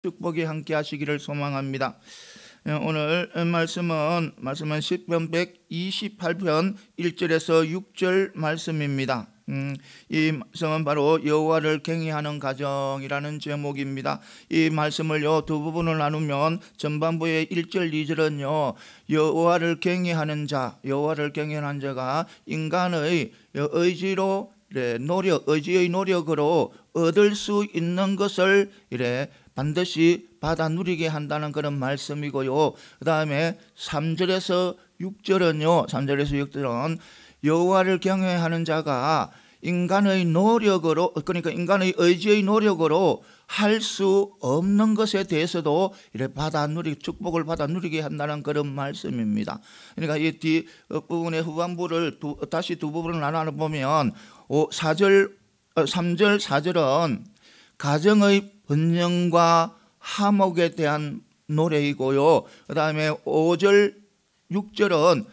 축복이 함께 하시기를 소망합니다. 오늘 말씀은 시편 128편 1절에서 6절 말씀입니다. 이 말씀은 바로 여호와를 경외하는 가정이라는 제목입니다. 이 말씀을 두 부분을 나누면 전반부의 1절 2절은요 여호와를 경외하는 자가 인간의 의지로 의지의 노력으로 얻을 수 있는 것을 반드시 받아 누리게 한다는 그런 말씀이고요. 그 다음에 3절에서 6절은 여호와를 경외하는 자가 인간의 노력으로, 그러니까 인간의 의지의 노력으로 할 수 없는 것에 대해서도 축복을 받아 누리게 한다는 그런 말씀입니다. 그러니까 이 뒷부분의 후반부를 다시 두 부분을 나눠 보면 3절 4절은 가정의 번영과 화목에 대한 노래이고요. 그 다음에 5절 6절은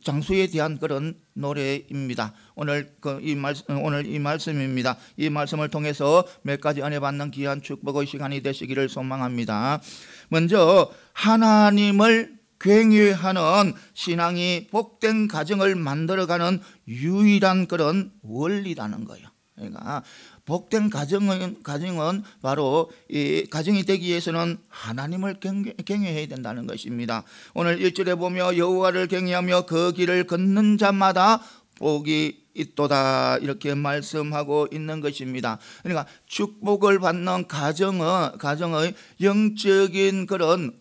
장수에 대한 그런 노래입니다. 오늘 이 말씀입니다. 이 말씀을 통해서 몇 가지 은혜 받는 귀한 축복의 시간이 되시기를 소망합니다. 먼저 하나님을 경외하는 신앙이 복된 가정을 만들어가는 유일한 그런 원리라는 거예요. 그러니까 복된 가정은 바로 이 가정이 되기 위해서는 하나님을 경외해야 된다는 것입니다. 오늘 1절에 보며 여호와를 경외하며 그 길을 걷는 자마다 복이 있도다 이렇게 말씀하고 있는 것입니다. 그러니까 축복을 받는 가정의 영적인 그런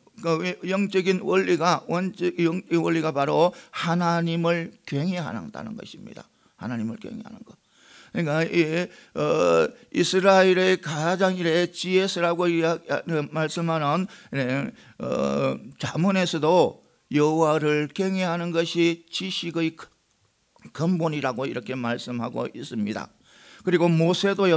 영적인 원리가 바로 하나님을 경외한다는 것입니다. 하나님을 경외하는 것. 그러니까 이스라엘의 가장 지혜스라고 말씀하는 잠언에서도 여호와를 경외하는 것이 지식의 근본이라고 이렇게 말씀하고 있습니다. 그리고 모세도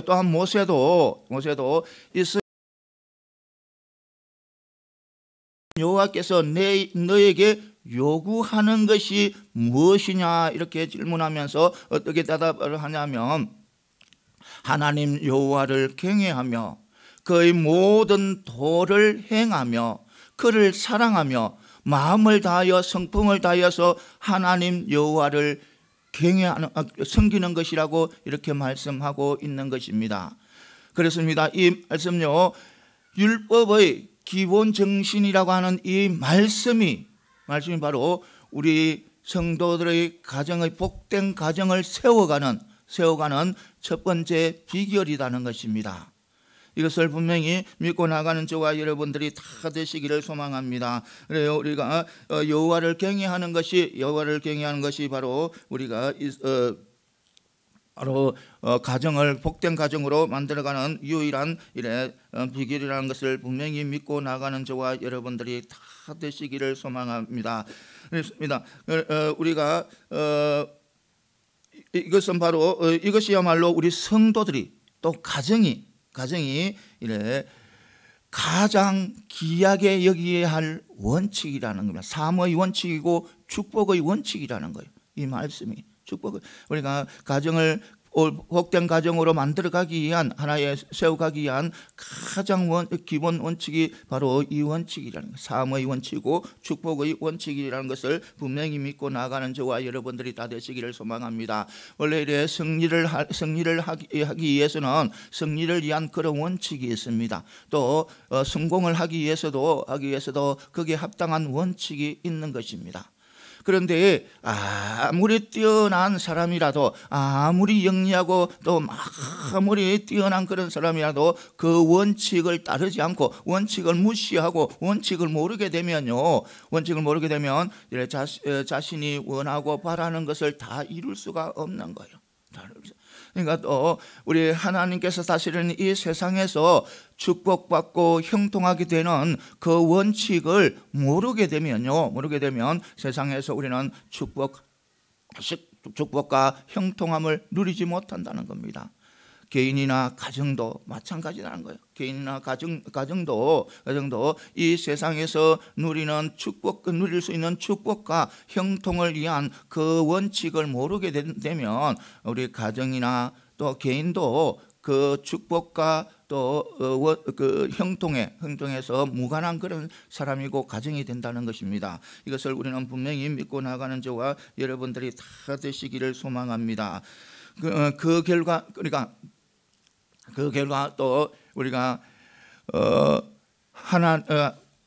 여호와께서 너에게 요구하는 것이 무엇이냐 이렇게 질문하면서 어떻게 대답을 하냐면 하나님 여호와를 경외하며 그의 모든 도를 행하며 그를 사랑하며 마음을 다하여 성품을 다하여서 하나님 여호와를 섬기는 것이라고 이렇게 말씀하고 있는 것입니다. 그렇습니다. 이 말씀요 율법의 기본 정신이라고 하는 이 말씀이 바로 우리 성도들의 가정의 복된 가정을 세워가는 첫 번째 비결이라는 것입니다. 이것을 분명히 믿고 나가는 저와 여러분들이 다 되시기를 소망합니다. 그래요, 우리가 여호와를 경외하는 것이 바로 우리가 가정을 복된 가정으로 만들어가는 유일한 비결이라는 것을 분명히 믿고 나가는 저와 여러분들이 다 되시기를 소망합니다. 그렇습니다. 우리가 이것은 바로 이것이야말로 우리 성도들이 또 가정이 가장 귀하게 여기야 할 원칙이라는 겁니다. 삶의 원칙이고 축복의 원칙이라는 거예요. 이 말씀이 우리가 가정을 복된 가정으로 만들어가기 위한 세워가기 위한 가장 기본 원칙이 바로 이 원칙이라는 거예요. 삶의 원칙이고 축복의 원칙이라는 것을 분명히 믿고 나가는 저와 여러분들이 다 되시기를 소망합니다. 원래 승리를 하기 위해서는 승리를 위한 그런 원칙이 있습니다. 또 성공을 하기 위해서도 거기에 합당한 원칙이 있는 것입니다. 그런데 아무리 뛰어난 사람이라도 아무리 영리하고 또 아무리 뛰어난 그런 사람이라도 그 원칙을 따르지 않고 원칙을 무시하고 원칙을 모르게 되면 자신이 원하고 바라는 것을 다 이룰 수가 없는 거예요. 그러니까 또 우리 하나님께서 사실은 이 세상에서 축복받고 형통하게 되는 그 원칙을 모르게 되면 세상에서 우리는 축복과 형통함을 누리지 못한다는 겁니다. 개인이나 가정도 마찬가지라는 거예요. 개인이나 가정도 이 세상에서 누릴 수 있는 축복과 형통을 위한 그 원칙을 모르게 되면 우리 가정이나 또 개인도 그 축복과 또 형통에서 무관한 그런 사람이고 가정이 된다는 것입니다. 이것을 우리는 분명히 믿고 나가는 저와 여러분들이 다 되시기를 소망합니다. 그 결과 또 우리가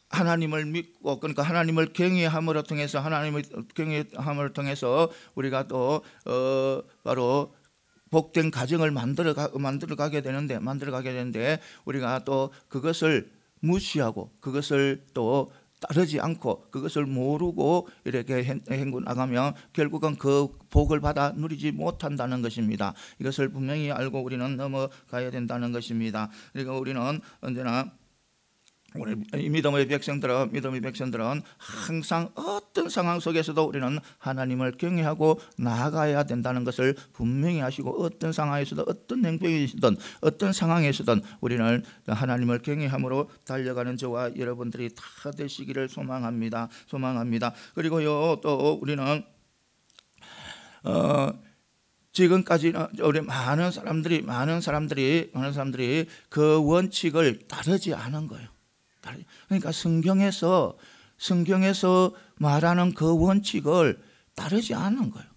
하나님을 믿고, 그러니까 하나님을 경외함으로 통해서 우리가 또 바로 복된 가정을 만들어가게 되는데 우리가 또 그것을 무시하고 그것을 또 따르지 않고 그것을 모르고 이렇게 행구 나가면 결국은 그 복을 받아 누리지 못한다는 것입니다. 이것을 분명히 알고 우리는 넘어가야 된다는 것입니다. 그러니까 우리는 언제나 우리 믿음의 백성들은 항상 어떤 상황 속에서도 우리는 하나님을 경외하고 나아가야 된다는 것을 분명히 아시고, 어떤 상황에서도 어떤 행동이든 어떤 상황에서든 우리는 하나님을 경외함으로 달려가는 저와 여러분들이 다 되시기를 소망합니다. 그리고요, 또 우리는 지금까지는 우리 많은 사람들이 그 원칙을 따르지 않은 거예요. 그러니까 성경에서 말하는 그 원칙을 따르지 않은 거예요.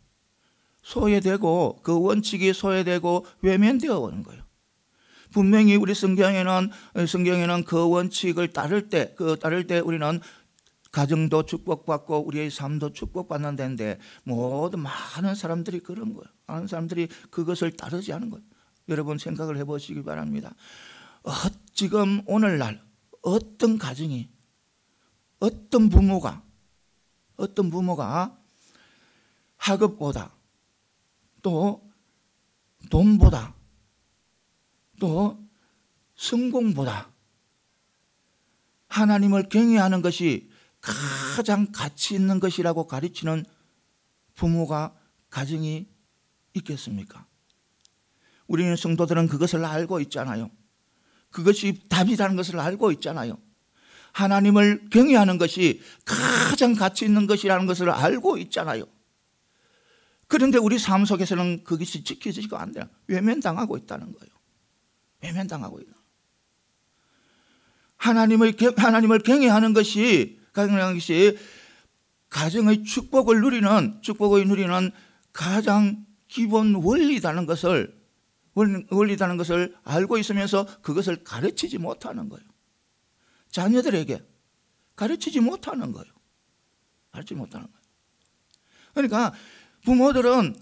소외되고, 그 원칙이 소외되고 외면되어 오는 거예요. 분명히 우리 성경에는 그 원칙을 따를 때 우리는 가정도 축복받고 우리의 삶도 축복받는 데인데, 모든 많은 사람들이 그런 거예요. 많은 사람들이 그것을 따르지 않은 거예요. 여러분 생각을 해보시기 바랍니다. 지금 오늘날 어떤 가정이, 어떤 부모가 학업보다, 또 돈보다, 또 성공보다 하나님을 경외하는 것이 가장 가치 있는 것이라고 가르치는 부모가, 가정이 있겠습니까? 우리는 성도들은 그것을 알고 있잖아요. 그것이 답이라는 것을 알고 있잖아요. 하나님을 경외하는 것이 가장 가치 있는 것이라는 것을 알고 있잖아요. 그런데 우리 삶 속에서는 그것이 지켜지지가 않아요. 외면당하고 있다는 거예요. 외면당하고 있는. 하나님을 경외하는 것이 가정의 축복을 누리는 가장 기본 원리라는 것을 알고 있으면서 그것을 가르치지 못하는 거예요. 자녀들에게 가르치지 못하는 거예요. 그러니까 부모들은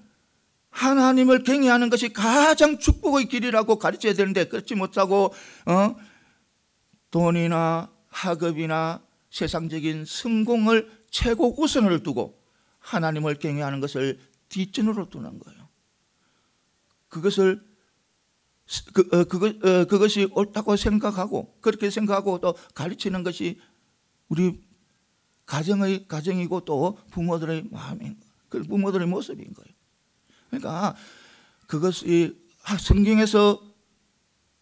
하나님을 경외하는 것이 가장 축복의 길이라고 가르쳐야 되는데, 그렇지 못하고 돈이나 학업이나 세상적인 성공을 최고 우선을 두고 하나님을 경외하는 것을 뒷전으로 두는 거예요. 그것이 옳다고 생각하고, 그렇게 생각하고 또 가르치는 것이 우리 가정이고 또 부모들의 마음인, 부모들의 모습인 거예요. 그러니까 그것이 성경에서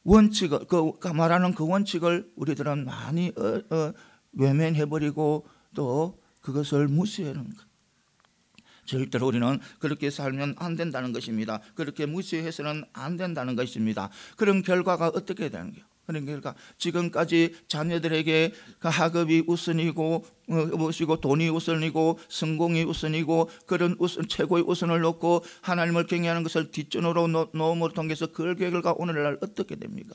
원칙을, 말하는 그 원칙을 우리들은 많이 외면해버리고 또 그것을 무시하는 거예요. 절대로 우리는 그렇게 살면 안 된다는 것입니다. 그렇게 무시해서는 안 된다는 것입니다. 그런 결과가 어떻게 되는 거예요? 그러니까 지금까지 자녀들에게 학업이 우선이고 돈이 우선이고 성공이 우선이고 그런 최고의 우선을 놓고 하나님을 경외하는 것을 뒷전으로 놓음으로 통해서 그 결과 오늘날 어떻게 됩니까?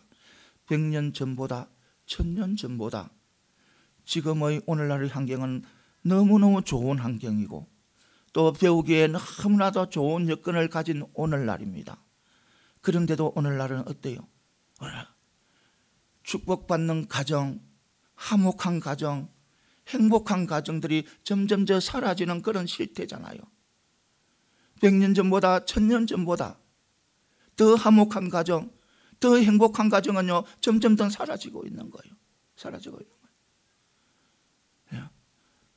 100년 전보다 1000년 전보다 지금의 오늘날의 환경은 너무너무 좋은 환경이고 또 배우기에 너무나도 좋은 여건을 가진 오늘날입니다. 그런데도 오늘날은 어때요? 축복받는 가정, 화목한 가정, 행복한 가정들이 점점 사라지는 그런 실태잖아요. 100년 전보다 1000년 전보다 더 화목한 가정, 더 행복한 가정은요 점점 더 사라지고 있는 거예요.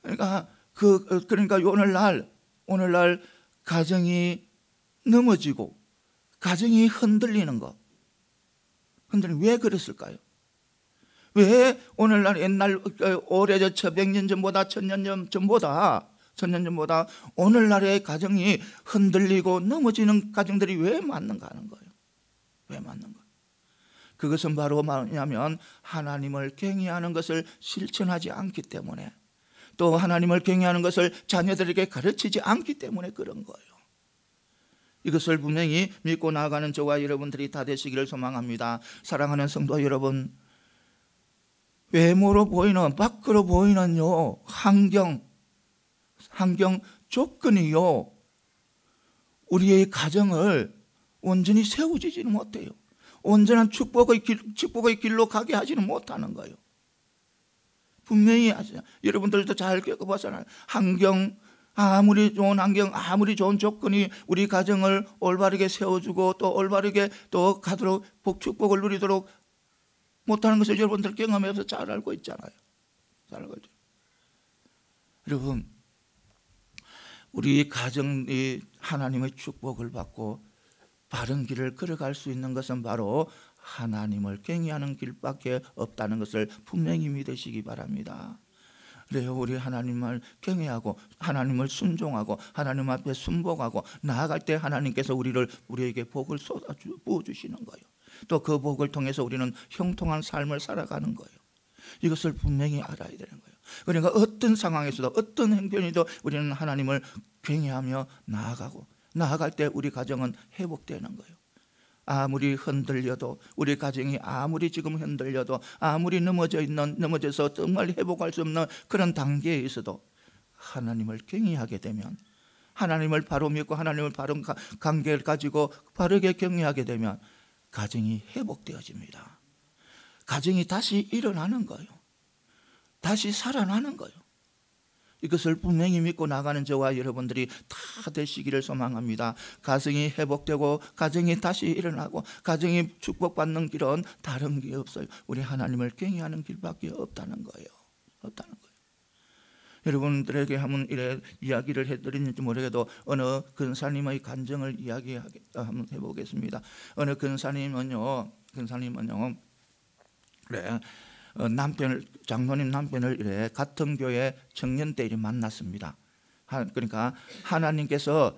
그러니까 오늘날 가정이 넘어지고 가정이 흔들리는 것. 왜 그랬을까요? 왜 오늘날 오래전 100년 전보다 1000년 전보다 오늘날의 가정이 흔들리고 넘어지는 가정들이 왜 많는가 하는 거예요. 왜 많는가? 그것은 바로 뭐냐면 하나님을 경외하는 것을 실천하지 않기 때문에, 또 하나님을 경외하는 것을 자녀들에게 가르치지 않기 때문에 그런 거예요. 이것을 분명히 믿고 나아가는 저와 여러분들이 다 되시기를 소망합니다. 사랑하는 성도 여러분, 외모로 보이는, 밖으로 보이는 환경 조건이요, 우리의 가정을 온전히 세우지지는 못해요. 온전한 축복의 길로 가게 하지는 못하는 거예요. 분명히 여러분들도 잘 겪어보잖아요. 아무리 좋은 환경, 아무리 좋은 조건이 우리 가정을 올바르게 세워주고 또 올바르게 또 가도록 축복을 누리도록 못하는 것을 여러분들 경험해서 잘 알고 있잖아요. 잘 알고 있죠. 여러분, 우리 가정이 하나님의 축복을 받고 바른 길을 걸어갈 수 있는 것은 바로 하나님을 경외하는 길밖에 없다는 것을 분명히 믿으시기 바랍니다. 그래요, 우리 하나님을 경외하고 하나님을 순종하고 하나님 앞에 순복하고 나아갈 때 하나님께서 우리에게 복을 부어주시는 거예요. 또 그 복을 통해서 우리는 형통한 삶을 살아가는 거예요. 이것을 분명히 알아야 되는 거예요. 그러니까 어떤 상황에서도 어떤 행편이도 우리는 하나님을 경외하며 나아갈 때 우리 가정은 회복되는 거예요. 아무리 흔들려도, 우리 가정이 아무리 지금 흔들려도, 아무리 넘어져서 정말 회복할 수 없는 그런 단계에 있어도 하나님을 경외하게 되면, 하나님을 바로 믿고 하나님을 바른 관계를 가지고 바르게 경외하게 되면 가정이 회복되어집니다. 가정이 다시 일어나는 거예요. 다시 살아나는 거예요. 이것을 분명히 믿고 나가는 저와 여러분들이 다 되시기를 소망합니다. 가정이 회복되고 가정이 다시 일어나고 가정이 축복받는 길은 다른 게 없어요. 우리 하나님을 경외하는 길밖에 없다는 거예요. 없다는 거예요. 여러분들에게 한번 이래 이야기를 해드리는지 모르겠도 어느 근사님의 간증을 한번 해보겠습니다. 어느 근사님은요 그래, 장로님 남편을 이래 같은 교회 청년 때 만났습니다. 그러니까 하나님께서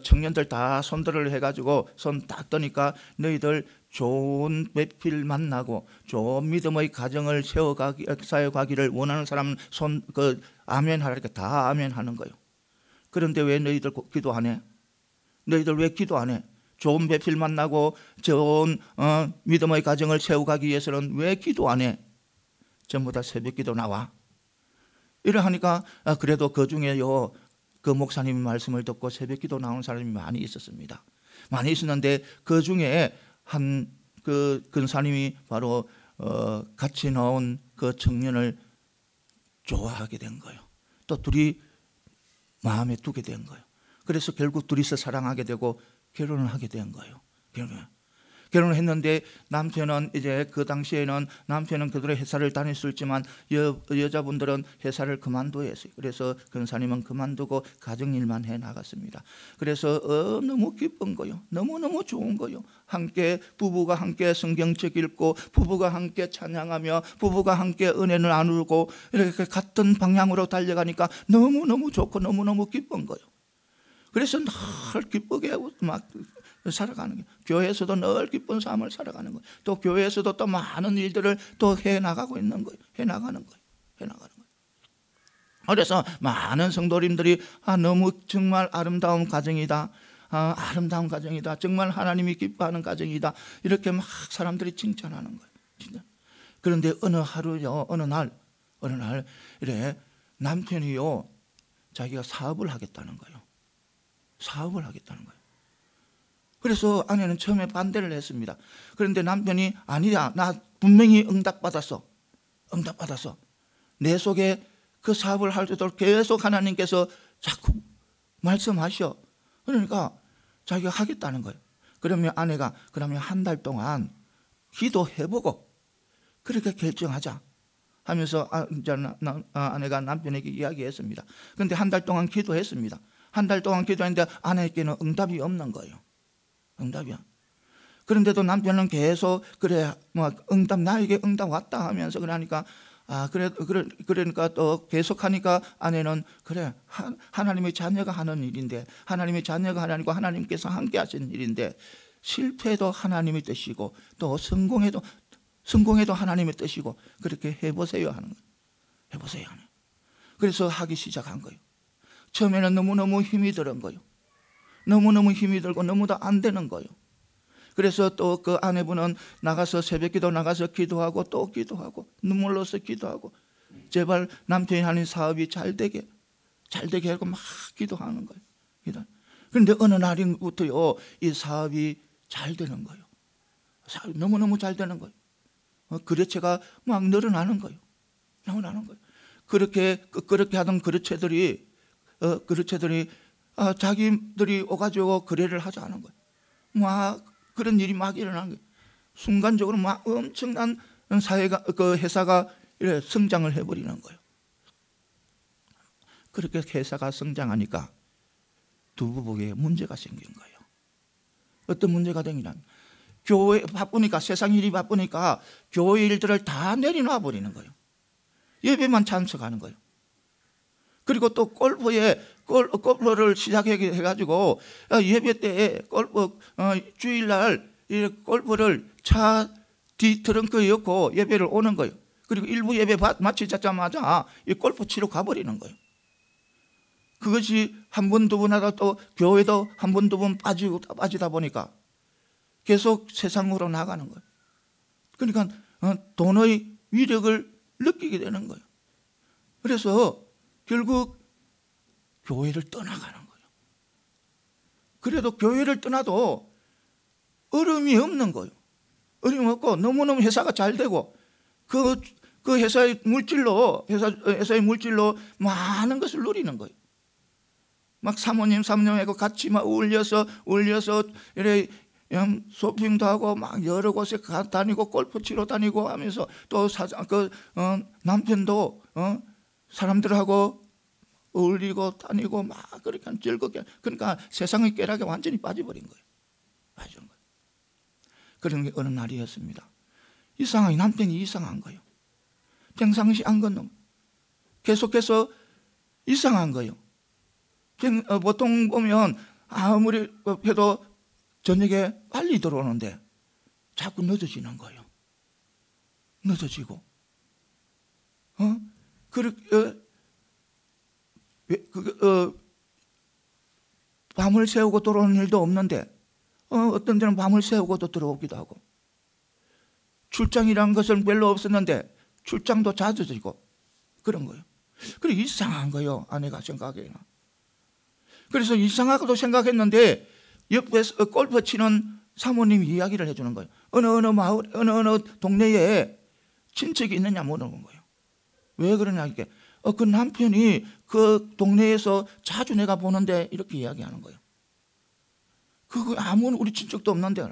청년들 다 손들을 해가지고 손 딱 떠니까 너희들 좋은 배필 만나고 좋은 믿음의 가정을 세워가기를 원하는 사람 아멘 하라니까 다 아멘 하는 거예요. 그런데 왜 너희들 기도 안 해? 너희들 왜 기도 안 해? 좋은 배필 만나고 좋은 믿음의 가정을 세워가기 위해서는 왜 기도 안 해? 전부 다 새벽 기도 나와. 이러하니까 그래도 그 중에요, 그 목사님 말씀을 듣고 새벽 기도 나온 사람이 많이 있었습니다. 많이 있었는데 그 중에 한 그 근사님이 바로 같이 나온 그 청년을 좋아하게 된 거예요. 또 둘이 마음에 두게 된 거예요. 그래서 결국 둘이서 사랑하게 되고 결혼을 하게 된 거예요. 결혼을 했는데 남편은 이제 그 당시에는 남편은 그들의 회사를 다녔었지만 여자분들은 회사를 그만둬야 했어요. 그래서 근사님은 그만두고 가정일만 해 나갔습니다. 그래서 너무 기쁜 거요. 너무너무 좋은 거요. 부부가 함께 성경책 읽고 부부가 함께 찬양하며 부부가 함께 은혜를 나누고 이렇게 같은 방향으로 달려가니까 너무너무 좋고 너무너무 기쁜 거요. 그래서 늘 기쁘게 막 살아가는 거예요. 교회에서도 늘 기쁜 삶을 살아가는 거예요. 또 교회에서도 또 많은 일들을 또 해나가고 있는 거예요. 해나가는 거예요. 그래서 많은 성도님들이 너무 정말 아름다운 가정이다. 아름다운 가정이다. 정말 하나님이 기뻐하는 가정이다. 이렇게 막 사람들이 칭찬하는 거예요. 진짜. 그런데 어느 날 이래 남편이요 자기가 사업을 하겠다는 거예요. 그래서 아내는 처음에 반대를 했습니다. 그런데 남편이 아니야, 나 분명히 응답받았어. 내 속에 그 사업을 할 수 있도록 계속 하나님께서 자꾸 말씀하셔. 그러니까 자기가 하겠다는 거예요. 그러면 아내가 한 달 동안 기도해보고 그렇게 결정하자 하면서 아내가 남편에게 이야기했습니다. 그런데 한 달 동안 기도했습니다. 한 달 동안 기도했는데 아내에게는 응답이 없는 거예요. 응답이야. 그런데도 남편은 계속 나에게 응답 왔다 하면서 그러니까 그러니까 또 계속하니까 아내는 하나님의 자녀가 하는 일인데 하나님의 자녀가 하나님과 하나님께서 함께 하시는 일인데 실패도 하나님의 뜻이고 또 성공해도 하나님의 뜻이고 그렇게 해보세요 하는 거예요. 해보세요 하는 거예요. 그래서 하기 시작한 거예요. 처음에는 너무너무 힘이 드는 거예요. 너무너무 힘이 들고 너무도 안 되는 거예요. 그래서 또 그 아내분은 나가서 새벽기도 나가서 기도하고 또 기도하고 눈물로서 기도하고 제발 남편이 하는 사업이 잘 되게 하고 막 기도하는 거예요. 그런데 어느 날부터요 이 사업이 잘 되는 거예요. 사업이 너무너무 잘 되는 거예요. 거래처가 막 늘어나는 거예요. 그렇게 하던 거래처들이 자기들이 오가지고 거래를 하자는 거예요. 막 그런 일이 막 일어나는 거예요. 순간적으로 막 엄청난 사회가 그 회사가 이렇게 성장을 해버리는 거예요. 그렇게 회사가 성장하니까 두 부부에 문제가 생긴 거예요. 어떤 문제가 생기냐면 교회 바쁘니까 세상 일이 바쁘니까 교회 일들을 다 내려놔 버리는 거예요. 예배만 참석하는 거예요. 그리고 또 골프를 시작해가지고 예배 때 주일날 골프를 차 뒤 트렁크에 넣고 예배를 오는 거예요. 그리고 일부 예배 마치자마자 이 골프 치러 가버리는 거예요. 그것이 한 번, 두 번 하다 또 교회도 한 번, 두 번 빠지다 보니까 계속 세상으로 나가는 거예요. 그러니까 돈의 위력을 느끼게 되는 거예요. 그래서 결국 교회를 떠나가는 거예요. 그래도 교회를 떠나도 어려움이 없는 거예요. 어려움 없고 너무너무 회사가 잘 되고 그 회사의 물질로 많은 것을 누리는 거예요. 막 사모님하고 같이 막 울려서 이래 쇼핑도 하고 막 여러 곳에 다니고 골프 치러 다니고 하면서 또 남편도 사람들하고 어울리고 다니고 막 그렇게 즐겁게 그러니까 세상의 쾌락에 완전히 빠져버린 거예요. 그런 게 어느 날이었습니다. 이상하게 남편이 이상한 거예요. 평상시 안 건너 계속해서 이상한 거예요. 보통 보면 아무리 해도 저녁에 빨리 들어오는데 자꾸 늦어지는 거예요. 늦어지고 밤을 새우고 들어오는 일도 없는데 어떤 데는 밤을 새우고도 들어오기도 하고 출장이라는 것은 별로 없었는데 출장도 잦아지고 그런 거예요. 그리고 이상한 거예요. 아내가 생각에는. 그래서 이상하고도 생각했는데 옆에서 골프 치는 사모님이 이야기를 해주는 거예요. 어느 마을, 어느 동네에 친척이 있느냐 물어본 거예요. 왜 그러냐 이게 그 남편이 그 동네에서 자주 내가 보는데 이렇게 이야기하는 거예요. 그거 아무 우리 친척도 없는데.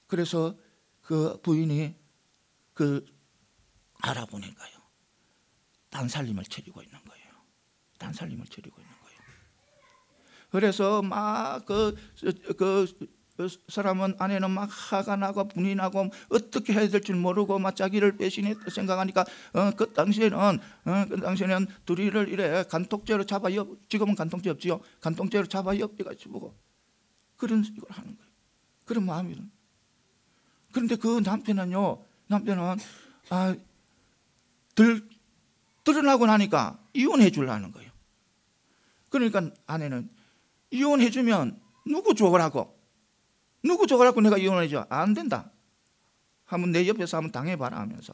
그래서 그 부인이 알아보니까요. 단살림을 차리고 있는 거예요. 그래서 막 사람은 아내는 막 화가 나고 분이 나고 어떻게 해야 될지 모르고 막 자기를 배신했다 생각하니까 그 당시에는 둘이를 이래 간통죄로 잡아 지금은 간통죄 없지요. 간통죄로 잡아 엮어가지고 그런 식으로 하는 거예요. 그런 마음이는. 그런데 그 남편은 드러나고 나니까 이혼해 주려는 거예요. 그러니까 아내는 이혼해 주면 누구 좋으라고 내가 이혼해줘. 안 된다. 한번 내 옆에서 한번 당해봐라 하면서.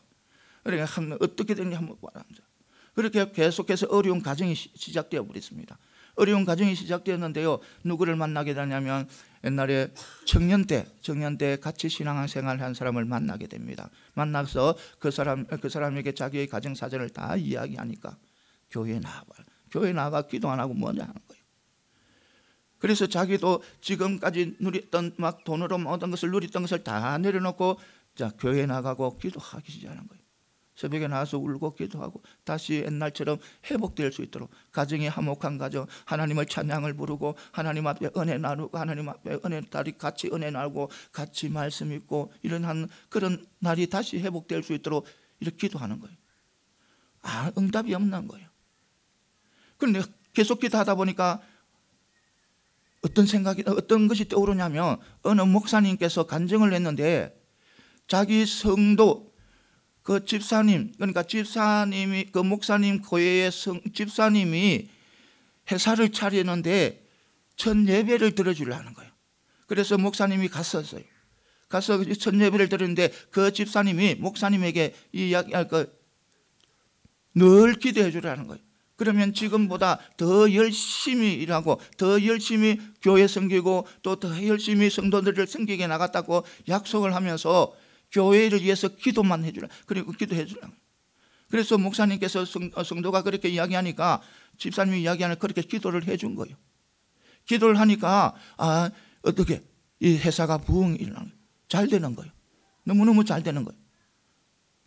그러니까 어떻게 되는지 한번 봐라 하면서. 그렇게 계속해서 어려운 가정이 시작되어 버렸습니다. 어려운 가정이 시작되었는데요. 누구를 만나게 되냐면 옛날에 청년 때 같이 신앙생활을 한 사람을 만나게 됩니다. 만나서 그 사람에게 자기의 가정 사정을 다 이야기하니까 교회에 나와봐요. 교회에 나가 기도 안 하고 뭐냐 하는 거예요. 그래서 자기도 지금까지 누렸던 막 돈으로 모든 것을 누렸던 것을 다 내려놓고 자 교회에 나가고 기도하기 시작하는 거예요. 새벽에 나와서 울고 기도하고 다시 옛날처럼 회복될 수 있도록 가정이 화목한 가정, 하나님을 찬양을 부르고 하나님 앞에 은혜 나누고 하나님 앞에 은혜 같이 은혜 나누고 같이 말씀 읽고 이런 그런 날이 다시 회복될 수 있도록 이렇게 기도하는 거예요. 응답이 없는 거예요. 그런데 계속 기도하다 보니까 어떤 생각이 어떤 것이 떠오르냐면 어느 목사님께서 간증을 했는데 자기 성도 그 집사님 그러니까 집사님이 그 목사님 교회의 집사님이 회사를 차리는데 첫 예배를 들어주려는 거예요. 그래서 목사님이 갔었어요. 가서 첫 예배를 드렸는데 그 집사님이 목사님에게 이 이야기 늘 기도해 주라는 거예요. 그러면 지금보다 더 열심히 일하고 더 열심히 교회 섬기고 또 더 열심히 성도들을 섬기게 나갔다고 약속을 하면서 교회를 위해서 기도만 해주라. 그리고 기도해 주라. 그래서 목사님께서 성도가 그렇게 이야기하니까 집사님이 이야기하는 그렇게 기도를 해준 거예요. 기도를 하니까 어떻게 이 회사가 부흥이 일어나는 거예요. 잘 되는 거예요. 너무너무 잘 되는 거예요.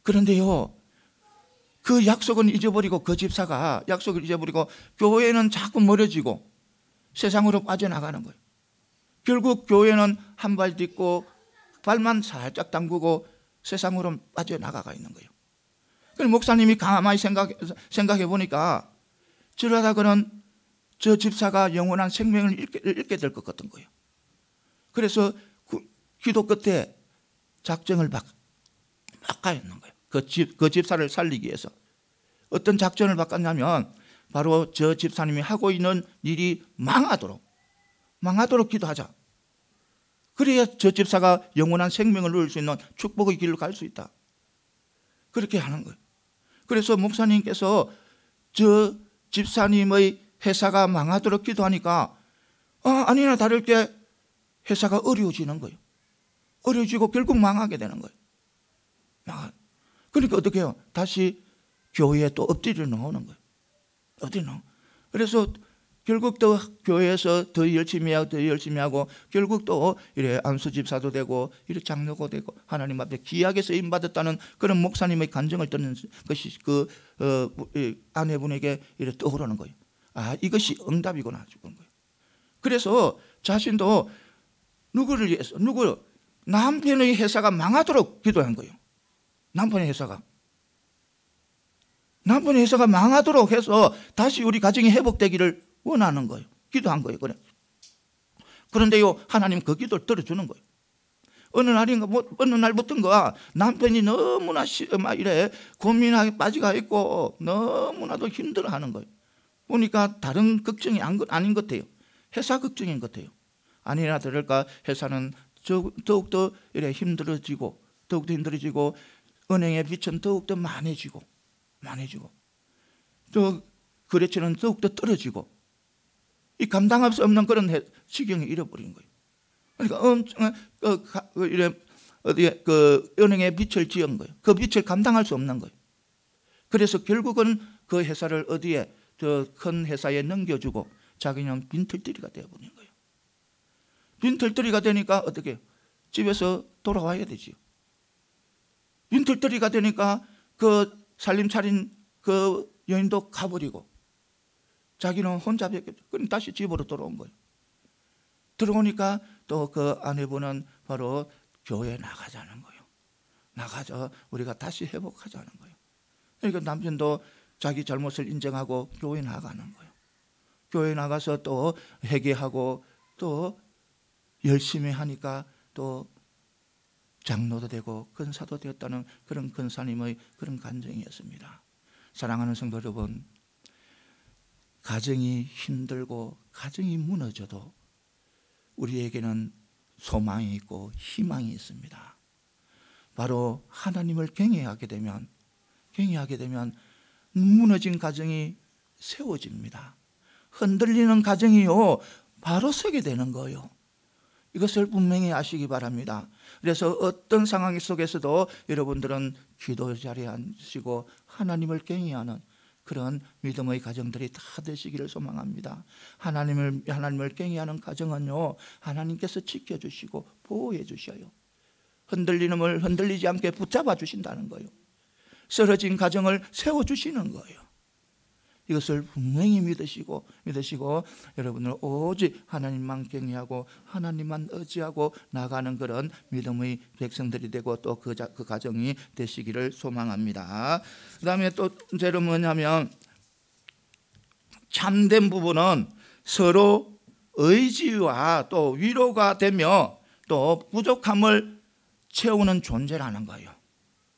그런데요, 그 약속은 잊어버리고 그 집사가 약속을 잊어버리고 교회는 자꾸 멀어지고 세상으로 빠져나가는 거예요. 결국 교회는 한 발 딛고 발만 살짝 담그고 세상으로 빠져나가가 있는 거예요. 그럼 목사님이 가만히 생각해 보니까 저러다가는 저 집사가 영원한 생명을 잃게 될 것 같은 거예요. 그래서 기도 끝에 작정을 바꿔였는 거예요. 그 집사를 살리기 위해서. 어떤 작전을 바꿨냐면 바로 저 집사님이 하고 있는 일이 망하도록 기도하자. 그래야 저 집사가 영원한 생명을 누릴 수 있는 축복의 길로 갈 수 있다. 그렇게 하는 거예요. 그래서 목사님께서 저 집사님의 회사가 망하도록 기도하니까 아니나 다를게 회사가 어려워지는 거예요. 어려워지고 결국 망하게 되는 거예요. 그러니까 어떻게 해요? 다시 교회에 또 엎드려 나오는 거예요. 엎드려 나오고. 그래서 결국 또 교회에서 더 열심히 하고 결국 또 이래 안수 집사도 되고 이래 장로가 되고 하나님 앞에 귀하게 쓰임 받았다는 그런 목사님의 간증을 듣는 것이 그 아내분에게 이래 떠오르는 거예요. 이것이 응답이구나 싶은 거예요. 그래서 자신도 누구를 위해서 남편의 회사가 망하도록 기도한 거예요. 남편의 회사가 망하도록 해서 다시 우리 가정이 회복되기를 원하는 거예요. 기도한 거예요. 그런데요, 하나님 그 기도를 들어주는 거예요. 어느 날부터인가 남편이 너무나 막 이래 고민하게 빠지가 있고 너무나도 힘들어하는 거예요. 보니까 다른 걱정이 아닌 것 같아요. 회사 걱정인 것 같아요. 아니나 다를까 회사는 더욱더 이래 힘들어지고 은행의 빚은 더욱더 많아지고 또 거래처는 더욱더 떨어지고 이 감당할 수 없는 그런 지경에 잃어버린 거예요. 그러니까 은행에 빚을 지은 거예요. 그 빚을 감당할 수 없는 거예요. 그래서 결국은 그 회사를 어디에 더 큰 회사에 넘겨주고 자기는 빈털터리가 되어버린 거예요. 빈털터리가 되니까 어떻게 해요? 집에서 돌아와야 되지요. 빈털터리가 되니까 그 살림 차린 그 여인도 가버리고 자기는 혼자 뵙겠죠. 그럼 다시 집으로 돌아온 거예요. 들어오니까 또 그 아내분은 바로 교회에 나가자는 거예요. 나가자, 우리가 다시 회복하자는 거예요. 그러니까 남편도 자기 잘못을 인정하고 교회에 나가는 거예요. 교회에 나가서 또 회개하고 또 열심히 하니까 또 장로도 되고 근사도 되었다는 그런 근사님의 그런 간증이었습니다. 사랑하는 성도 여러분, 가정이 힘들고 가정이 무너져도 우리에게는 소망이 있고 희망이 있습니다. 바로 하나님을 경외하게 되면 무너진 가정이 세워집니다. 흔들리는 가정이요 바로 서게 되는 거예요. 이것을 분명히 아시기 바랍니다. 그래서 어떤 상황 속에서도 여러분들은 기도 자리에 앉으시고 하나님을 경외하는 그런 믿음의 가정들이 다 되시기를 소망합니다. 하나님을 경외하는 가정은요 하나님께서 지켜주시고 보호해 주셔요. 흔들리지 않게 붙잡아 주신다는 거예요. 쓰러진 가정을 세워주시는 거예요. 이것을 분명히 믿으시고 여러분을 오직 하나님만 경외하고 하나님만 의지하고 나가는 그런 믿음의 백성들이 되고 또 그 가정이 되시기를 소망합니다. 그 다음에 또 뭐냐면 참된 부부는 서로 의지와 또 위로가 되며 또 부족함을 채우는 존재라는 거예요.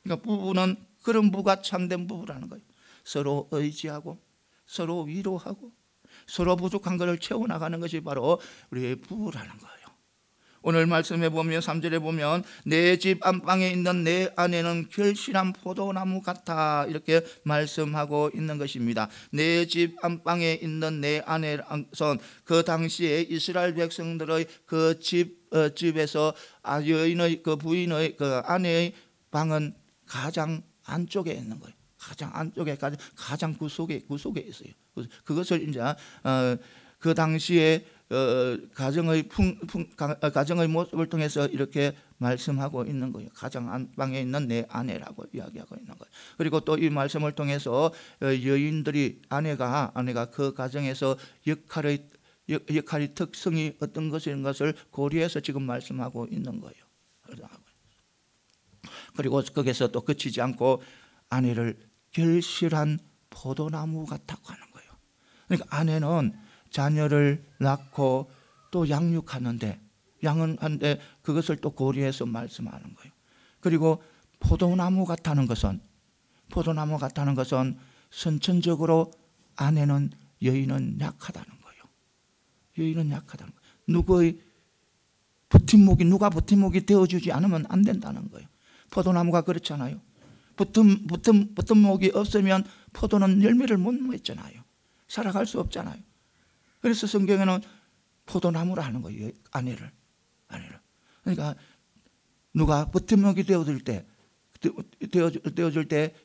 그러니까 부부는 그런 부부가 참된 부부라는 거예요. 서로 의지하고 서로 위로하고 서로 부족한 것을 채워나가는 것이 바로 우리의 부부라는 거예요. 오늘 말씀에 보면 3절에 보면 내 집 안방에 있는 내 아내는 결실한 포도나무 같아 이렇게 말씀하고 있는 것입니다. 내 집 안방에 있는 내 아내는 그 당시에 이스라엘 백성들의 그 집에서 여인의 그 부인의 그 아내의 방은 가장 안쪽에 있는 거예요. 가장 안쪽에 가장 구석에 있어요. 그것을 이제 그 당시에 가정의 모습을 통해서 이렇게 말씀하고 있는 거예요. 가장 안방에 있는 내 아내라고 이야기하고 있는 거예요. 그리고 또 이 말씀을 통해서 여인들이 아내가 그 가정에서 역할의 특성이 어떤 것인 것을 고려해서 지금 말씀하고 있는 거예요. 그리고 거기서 또 그치지 않고 아내를 결실한 포도나무 같다고 하는 거예요. 그러니까 아내는 자녀를 낳고 또 양육하는데 그것을 또 고려해서 말씀하는 거예요. 그리고 포도나무 같다는 것은 선천적으로 여인은 약하다는 거예요. 여인은 약하다는 거예요. 누가 버팀목이 되어주지 않으면 안 된다는 거예요. 포도나무가 그렇잖아요. 버팀목이 없으면 포도는 열매를 못 맺잖아요. 살아갈 수 없잖아요. 그래서 성경에는 포도나무라 하는 거예요. 아내를. 그러니까 누가 버팀목이 되어줄 때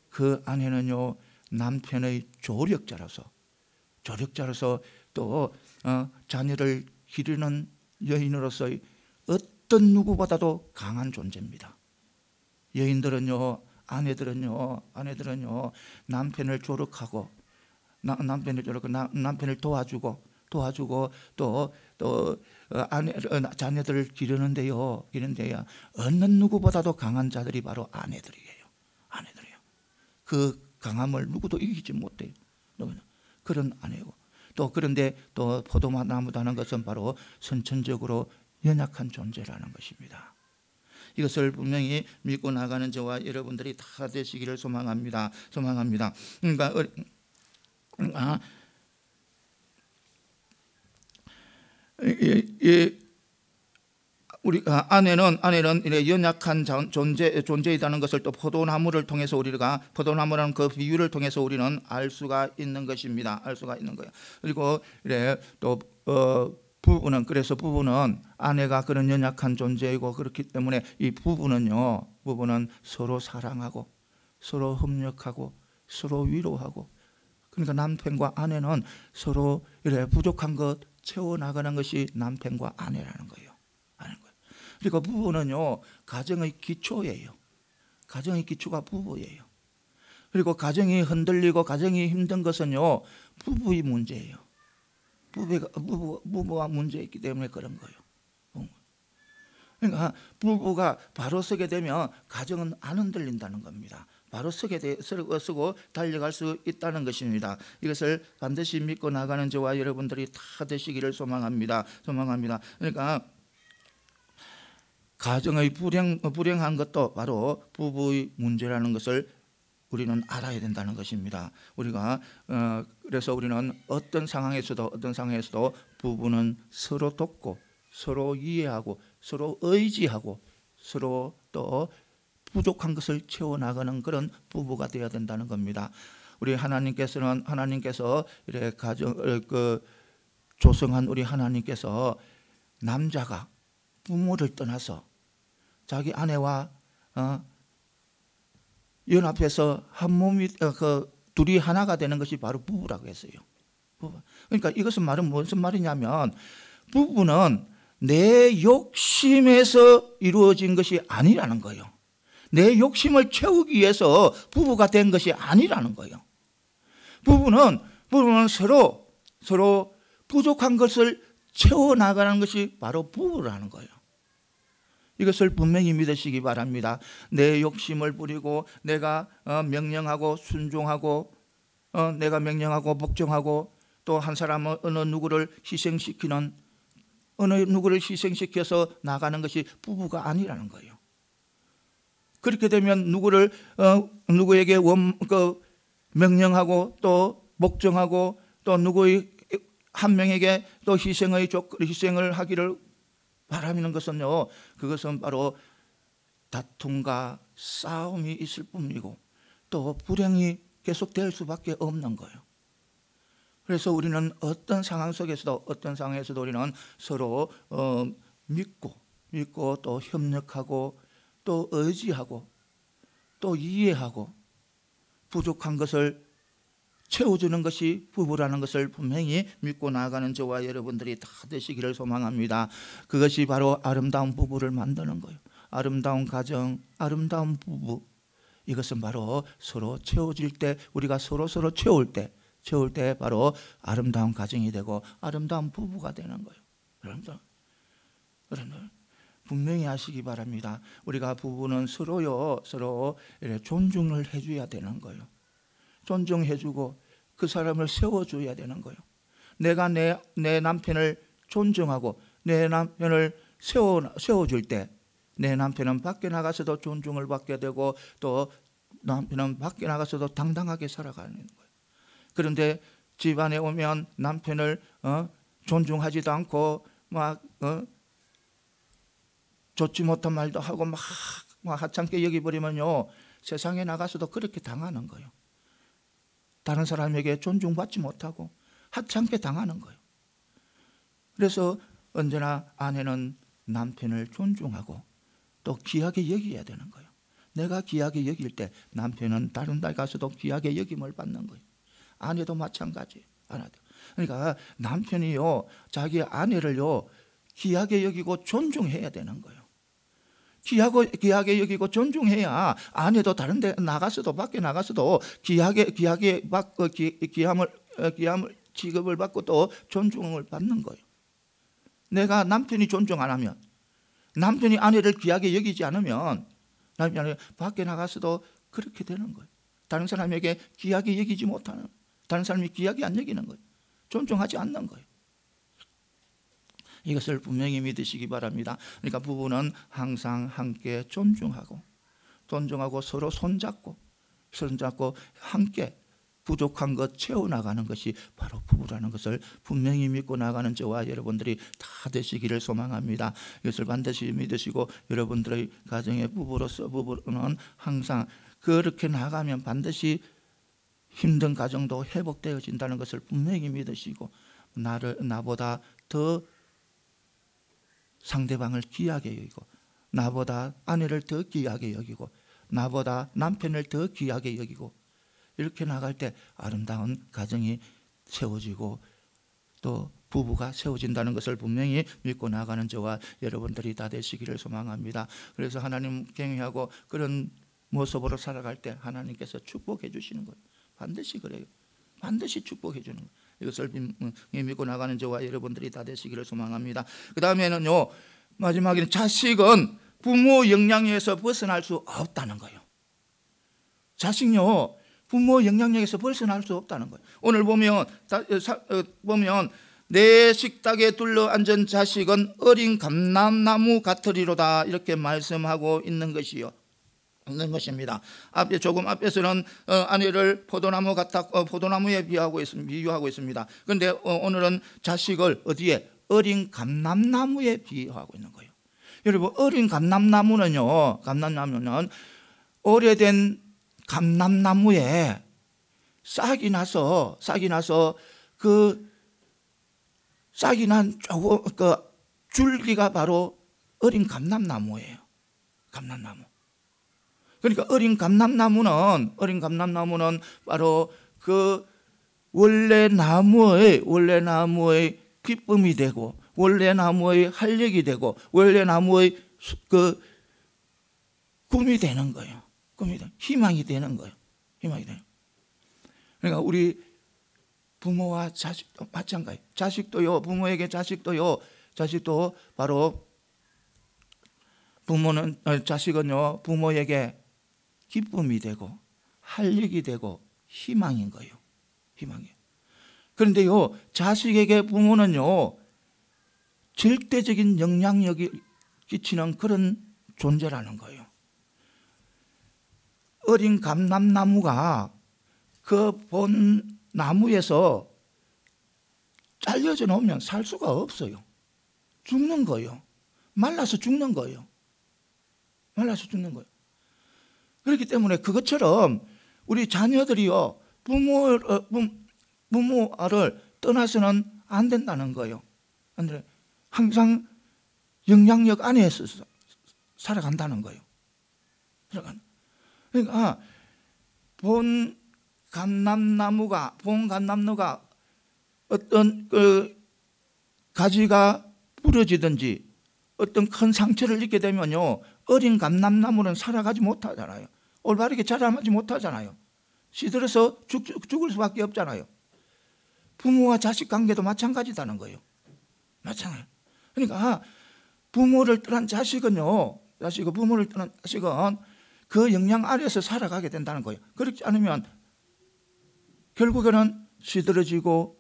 그 아내는요 남편의 조력자로서 또 자녀를 기르는 여인으로서의 어떤 누구보다도 강한 존재입니다. 아내들은요 남편을 조력하고 남편을 도와주고 또 자녀들을 기르는데요 어느 누구보다도 강한 자들이 바로 아내들이에요. 그 강함을 누구도 이기지 못해요. 그런 아내고 그런데 또 포도나무라는 것은 바로 선천적으로 연약한 존재라는 것입니다. 이것을 분명히 믿고 나가는 저와 여러분들이 다 되시기를 소망합니다. 그러니까 우리 아내는 연약한 존재이다는 것을 또 포도나무를 통해서 포도나무라는 그 비유를 통해서 우리는 알 수가 있는 것입니다. 알 수가 있는 거예요. 그리고 또 부부는 아내가 그런 연약한 존재이고 그렇기 때문에 이 부부는 서로 사랑하고 서로 협력하고 서로 위로하고 그러니까 남편과 아내는 서로 부족한 것 채워나가는 것이 남편과 아내라는 거예요. 그리고 부부는요 가정의 기초예요. 가정의 기초가 부부예요. 그리고 가정이 흔들리고 가정이 힘든 것은요 부부의 문제예요. 부부가 문제있기 때문에 그런 거예요. 그러니까 부부가 바로 서게 되면 가정은 안 흔들린다는 겁니다. 바로 서고 달려갈 수 있다는 것입니다. 이것을 반드시 믿고 나가는 저와 여러분들이 다 되시기를 소망합니다. 그러니까 가정의 불행한 것도 바로 부부의 문제라는 것을 우리는 알아야 된다는 것입니다. 그래서 우리는 어떤 상황에서도 부부는 서로 돕고 서로 이해하고 서로 의지하고 서로 또 부족한 것을 채워나가는 그런 부부가 되어야 된다는 겁니다. 우리 하나님께서 조성한 우리 하나님께서 남자가 부모를 떠나서 자기 아내와 연합해서 한 몸이 둘이 하나가 되는 것이 바로 부부라고 했어요. 그러니까 이것은 무슨 말이냐면 부부는 내 욕심에서 이루어진 것이 아니라는 거예요. 내 욕심을 채우기 위해서 부부가 된 것이 아니라는 거예요. 부부는 서로 부족한 것을 채워나가는 것이 바로 부부라는 거예요. 이것을 분명히 믿으시기 바랍니다. 내 욕심을 부리고 내가 명령하고 순종하고 내가 명령하고 복종하고 또 한 사람 어느 누구를 희생시키는 어느 누구를 희생시켜서 나가는 것이 부부가 아니라는 거예요. 그렇게 되면 누구에게 명령하고 또 목정하고 또 누구의 한 명에게 또 희생을 하기를 바라는 것은요, 그것은 바로 다툼과 싸움이 있을 뿐이고 또 불행이 계속될 수밖에 없는 거예요. 그래서 우리는 어떤 상황 속에서도 우리는 서로 믿고 또 협력하고 또 의지하고 또 이해하고 부족한 것을 채워주는 것이 부부라는 것을 분명히 믿고 나아가는 저와 여러분들이 다 되시기를 소망합니다. 그것이 바로 아름다운 부부를 만드는 거예요. 아름다운 가정, 아름다운 부부. 이것은 바로 서로 채워질 때, 우리가 서로 채울 때 바로 아름다운 가정이 되고 아름다운 부부가 되는 거예요. 여러분들 분명히 아시기 바랍니다. 우리가 부부는 서로 존중을 해줘야 되는 거예요. 존중해주고 그 사람을 세워줘야 되는 거예요. 내가 내 남편을 존중하고 내 남편을 세워줄 때 내 남편은 밖에 나가서도 존중을 받게 되고 또 남편은 밖에 나가서도 당당하게 살아가는 거예요. 그런데 집안에 오면 남편을 존중하지도 않고 좋지 못한 말도 하고 막 하찮게 여기버리면요, 세상에 나가서도 그렇게 당하는 거예요. 다른 사람에게 존중받지 못하고 하찮게 당하는 거예요. 그래서 언제나 아내는 남편을 존중하고 또 귀하게 여겨야 되는 거예요. 내가 귀하게 여길 때 남편은 다른 데 가서도 귀하게 여김을 받는 거예요. 아내도 마찬가지. 그러니까 남편이요, 자기 아내를요 귀하게 여기고 존중해야 되는 거예요. 귀하게 여기고 존중해야 아내도 다른 데 나가서도 밖에 나가서도 귀하게 받고 귀함을 취급을 받고 또 존중을 받는 거예요. 내가 남편이 존중 안 하면, 남편이 아내를 귀하게 여기지 않으면 남편이 밖에 나가서도 그렇게 되는 거예요. 다른 사람에게 귀하게 여기지 못하는, 다른 사람이 귀하게 안 여기는 거예요. 존중하지 않는 거예요. 이것을 분명히 믿으시기 바랍니다. 그러니까 부부는 항상 함께 존중하고 서로 손잡고 함께 부족한 것 채워나가는 것이 바로 부부라는 것을 분명히 믿고 나가는 저와 여러분들이 다 되시기를 소망합니다. 이것을 반드시 믿으시고 여러분들의 가정의 부부는 항상 그렇게 나가면 반드시 힘든 가정도 회복되어진다는 것을 분명히 믿으시고 나보다 더 상대방을 귀하게 여기고 나보다 아내를 더 귀하게 여기고 나보다 남편을 더 귀하게 여기고 이렇게 나갈 때 아름다운 가정이 세워지고 또 부부가 세워진다는 것을 분명히 믿고 나가는 저와 여러분들이 다 되시기를 소망합니다. 그래서 하나님 경외하고 그런 모습으로 살아갈 때 하나님께서 축복해 주시는 거예요. 반드시 그래요. 반드시 축복해 주는 거예요. 이것을 믿고 나가는 저와 여러분들이 다 되시기를 소망합니다. 그 다음에는요, 마지막에는 자식은 부모 영향력에서 벗어날 수 없다는 거예요. 자식요, 부모 영향력에서 벗어날 수 없다는 거예요. 오늘 보면 내 식탁에 둘러앉은 자식은 어린 감람나무 같으리로다 이렇게 말씀하고 있는 것입니다. 앞에서는 아내를 포도나무에 비유하고 있습니다. 그런데 오늘은 자식을 어디에? 어린 감람나무에 비유하고 있는 거예요. 여러분, 어린 감람나무는 오래된 감람나무에 싹이 나서 그 싹이 난 줄기가 바로 어린 감람나무예요. 감람나무. 그러니까 어린 감람나무는 바로 그 원래 나무의 기쁨이 되고 원래 나무의 활력이 되고 원래 나무의 그 꿈이 되는 거예요. 희망이 되는 거예요. 그러니까 우리 부모와 자식도 마찬가지. 부모에게 자식도 바로 자식은요 부모에게 기쁨이 되고 활력이 되고 희망인 거예요. 희망이에요. 그런데요, 자식에게 부모는요 절대적인 영향력이 끼치는 그런 존재라는 거예요. 어린 감람나무가 그 본 나무에서 잘려져 놓으면 살 수가 없어요. 죽는 거예요. 말라서 죽는 거예요. 말라서 죽는 거예요. 그렇기 때문에 그것처럼 우리 자녀들이요, 부모를 떠나서는 안 된다는 거예요. 항상 영향력 안에서 살아간다는 거예요. 그러니까 본 감람나무가 어떤 그 가지가 부러지든지 어떤 큰 상처를 입게 되면요, 어린 감람나무는 살아가지 못하잖아요. 올바르게 자라나지 못하잖아요. 시들어서 죽을 수밖에 없잖아요. 부모와 자식 관계도 마찬가지다는 거예요. 마찬가지. 그러니까 부모를 떠난 자식은요, 부모를 떠난 자식은 그 영향 아래에서 살아가게 된다는 거예요. 그렇지 않으면 결국에는 시들어지고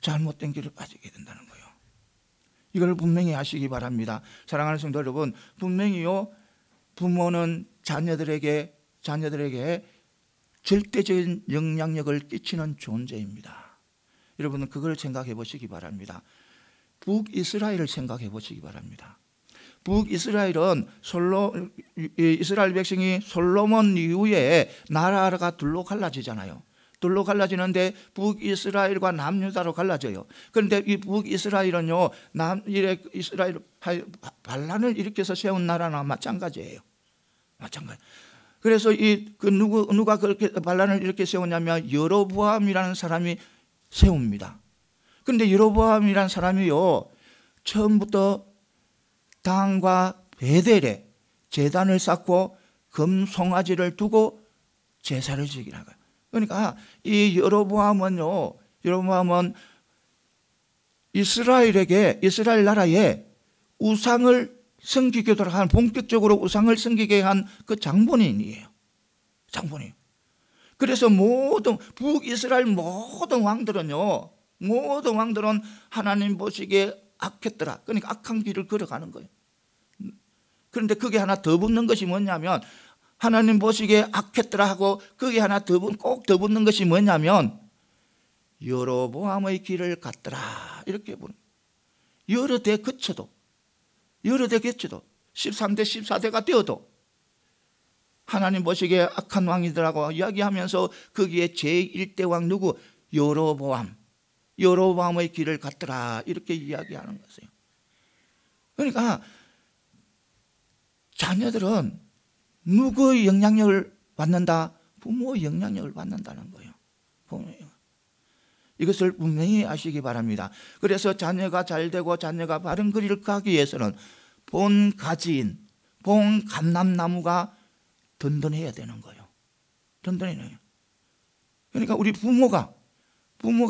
잘못된 길을 빠지게 된다는 거예요. 이걸 분명히 아시기 바랍니다. 사랑하는 성도 여러분, 분명히요, 부모는 자녀들에게 절대적인 영향력을 끼치는 존재입니다. 여러분은 그걸 생각해 보시기 바랍니다. 북이스라엘을 생각해 보시기 바랍니다. 북이스라엘은 이스라엘 백성이 솔로몬 이후에 나라가 둘로 갈라지잖아요. 둘로 갈라지는데 북이스라엘과 남유다로 갈라져요. 그런데 이 북이스라엘은요, 이스라엘 반란을 일으켜서 세운 나라나 마찬가지예요. 마찬가지. 그래서 누가 그렇게 반란을 이렇게 세우냐면 여로보암이라는 사람이 세웁니다. 그런데 여로보암이라는 사람이요, 처음부터 당과 베델에 제단을 쌓고 금송아지를 두고 제사를 지키는 거예요. 그러니까 이 여로보암은 이스라엘 나라에 우상을 섬기게 한, 본격적으로 우상을 섬기게 한 그 장본인이에요. 장본인. 그래서 북이스라엘 모든 왕들은 하나님 보시기에 악했더라. 그러니까 악한 길을 걸어가는 거예요. 그런데 그게 하나 더 붙는 것이 뭐냐면, 하나님 보시기에 악했더라 하고 거기에 하나 꼭 더 붙는 것이 뭐냐면, 여로보암의 길을 갔더라, 이렇게 보는 거예요. 여러 대 거쳐도 13대 14대가 되어도 하나님 보시기에 악한 왕이더라고 이야기하면서 거기에 제1대 왕 누구? 여로보암의 길을 갔더라, 이렇게 이야기하는 것이에요. 그러니까 자녀들은 누구의 영향력을 받는다? 부모의 영향력을 받는다는 거예요. 부모의 영향. 이것을 분명히 아시기 바랍니다. 그래서 자녀가 잘되고 자녀가 바른 길을 가기 위해서는 본 가지인, 본 감람나무가 든든해야 되는 거예요. 든든해야 돼요. 그러니까 우리 부모가 본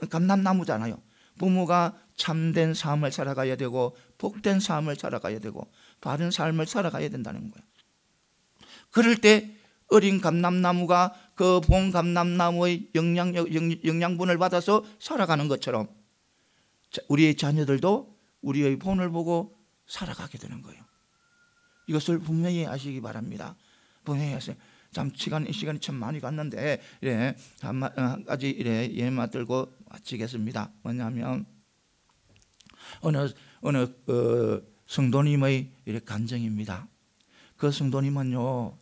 감람나무잖아요. 부모가 참된 삶을 살아가야 되고 복된 삶을 살아가야 되고 바른 삶을 살아가야 된다는 거예요. 그럴 때 어린 감람나무가 그 본 감람나무의 영양분을 받아서 살아가는 것처럼 우리의 자녀들도 우리의 본을 보고 살아가게 되는 거예요. 이것을 분명히 아시기 바랍니다. 분명히 하세요. 참 시간이 참 많이 갔는데 한 가지 예만 들고 마치겠습니다. 뭐냐면 어느 성도님의 간증입니다. 그 성도님은요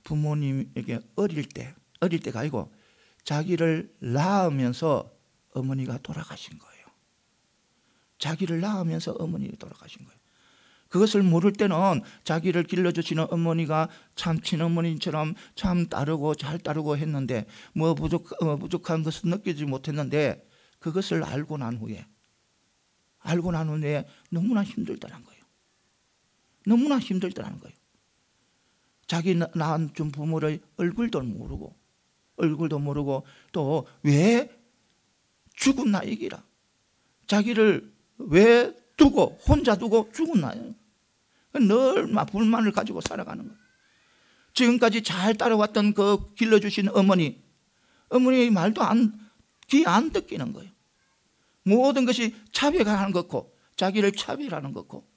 부모님에게 어릴 때가 아니고 자기를 낳으면서 어머니가 돌아가신 거예요. 자기를 낳으면서 어머니가 돌아가신 거예요. 그것을 모를 때는 자기를 길러주시는 어머니가 참 친어머니처럼 참 잘 따르고 했는데 부족한 것을 느끼지 못했는데 그것을 알고 난 후에 너무나 힘들더란 거예요. 너무나 힘들더라는 거예요. 자기 낳은 부모의 얼굴도 모르고 또 왜 죽은 나이기라 자기를 왜 혼자 두고 죽은 나이 늘 불만을 가지고 살아가는 거예요. 지금까지 잘 따라왔던 그 길러주신 어머니의 말도 귀 안 듣기는 거예요. 모든 것이 차별하는 것고 자기를 차별하는 것고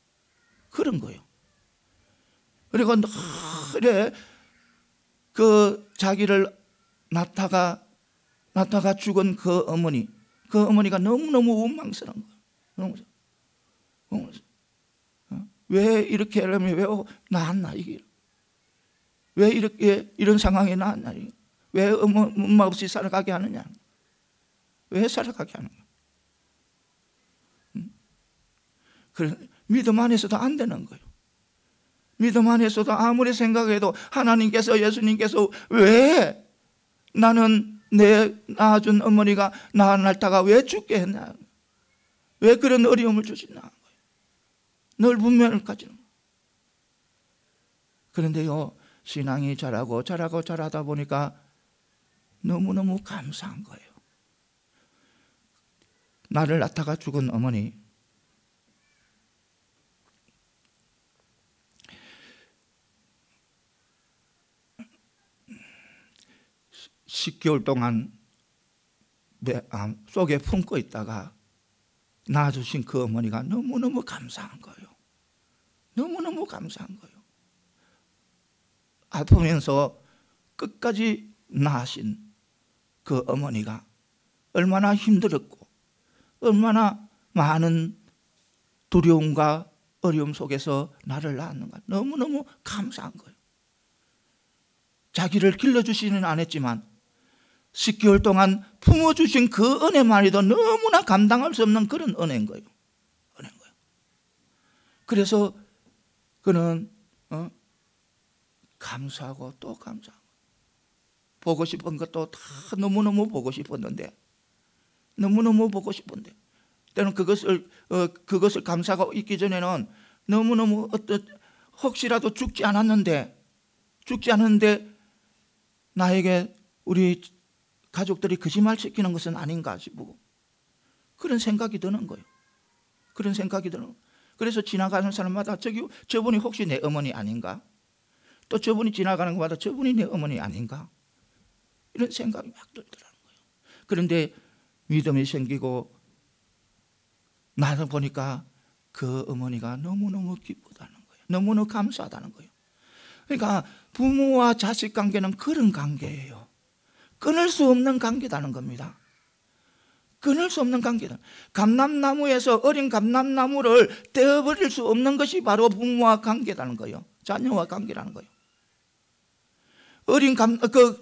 그런 거예요. 그리고 그래 그 자기를 낳다가 죽은 그 어머니가 너무너무 원망스러운 거예요. 너무 왜 이렇게 하려면 왜 낳았나 이게 왜 이렇게 이런 상황에 낳았나 왜 엄마 없이 살아가게 하느냐 왜 살아가게 하는가 그래 믿음 안에서도 안 되는 거예요. 믿음 안에서도 아무리 생각해도 하나님께서 예수님께서 왜 나는 내 낳아준 어머니가 나 낳다가 왜 죽게 했나 왜 그런 어려움을 주시나 거예요. 늘 분별을 가지는 거예요. 그런데요 신앙이 자라다 보니까 너무너무 감사한 거예요. 나를 낳다가 죽은 어머니 10개월 동안 내 속에 품고 있다가 낳아주신 그 어머니가 너무너무 감사한 거예요. 너무너무 감사한 거예요. 아프면서 끝까지 낳으신 그 어머니가 얼마나 힘들었고 얼마나 많은 두려움과 어려움 속에서 나를 낳았는가 너무너무 감사한 거예요. 자기를 길러주시는 안 했지만 10개월 동안 품어주신 그 은혜만이도 너무나 감당할 수 없는 그런 은혜인 거예요. 그래서 그는 감사하고 또 감사하고 보고 싶은 것도 다 너무너무 보고 싶었는데 때는 그것을 감사하고 있기 전에는 너무너무 혹시라도 죽지 않았는데 나에게 우리 가족들이 거짓말 시키는 것은 아닌가 싶고 그런 생각이 드는 거예요. 그래서 지나가는 사람마다 저분이 혹시 내 어머니 아닌가? 또 저분이 지나가는 것마다 저분이 내 어머니 아닌가? 이런 생각이 막 들더라는 거예요. 그런데 믿음이 생기고 나서 보니까 그 어머니가 너무너무 기쁘다는 거예요. 너무너무 감사하다는 거예요. 그러니까 부모와 자식 관계는 그런 관계예요. 끊을 수 없는 관계다는 겁니다. 끊을 수 없는 관계다. 감람나무에서 어린 감람나무를 떼어버릴 수 없는 것이 바로 부모와 관계라는 거예요. 자녀와 관계라는 거예요.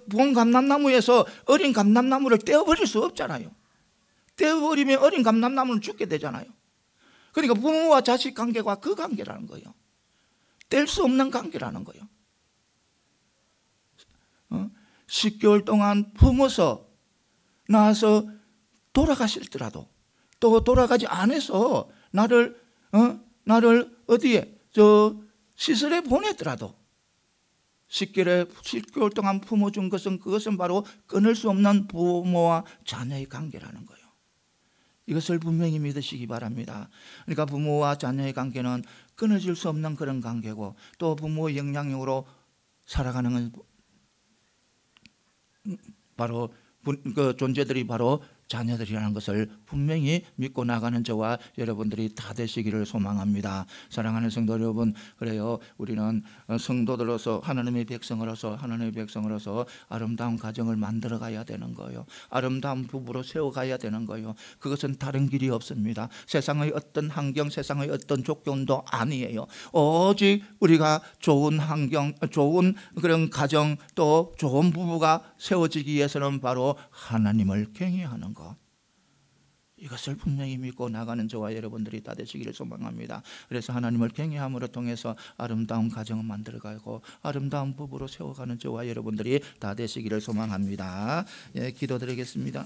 본 감람나무에서 어린 감람나무를 떼어버릴 수 없잖아요. 떼어버리면 어린 감람나무는 죽게 되잖아요. 그러니까 부모와 자식 관계가 그 관계라는 거예요. 뗄 수 없는 관계라는 거예요. 10개월 동안 품어서 낳아서 돌아가실더라도 또 돌아가지 않아서 나를 어디에 시설에 보내더라도 10개월 동안 품어준 그것은 바로 끊을 수 없는 부모와 자녀의 관계라는 거예요. 이것을 분명히 믿으시기 바랍니다. 그러니까 부모와 자녀의 관계는 끊어질 수 없는 그런 관계고 또 부모의 영향력으로 살아가는 건 바로 그 존재들이 바로 자녀들이라는 것을 분명히 믿고 나가는 저와 여러분들이 다 되시기를 소망합니다. 사랑하는 성도 여러분, 그래요. 우리는 성도들로서 하나님의 백성으로서 아름다운 가정을 만들어 가야 되는 거예요. 아름다운 부부로 세워가야 되는 거예요. 그것은 다른 길이 없습니다. 세상의 어떤 환경, 세상의 어떤 조건도 아니에요. 오직 우리가 좋은 환경, 좋은 그런 가정, 또 좋은 부부가 세워지기 위해서는 바로 하나님을 경외하는 것, 이것을 분명히 믿고 나가는 저와 여러분들이 다 되시기를 소망합니다. 그래서 하나님을 경외함으로 통해서 아름다운 가정을 만들어가고 아름다운 부부로 세워가는 저와 여러분들이 다 되시기를 소망합니다. 예, 기도드리겠습니다.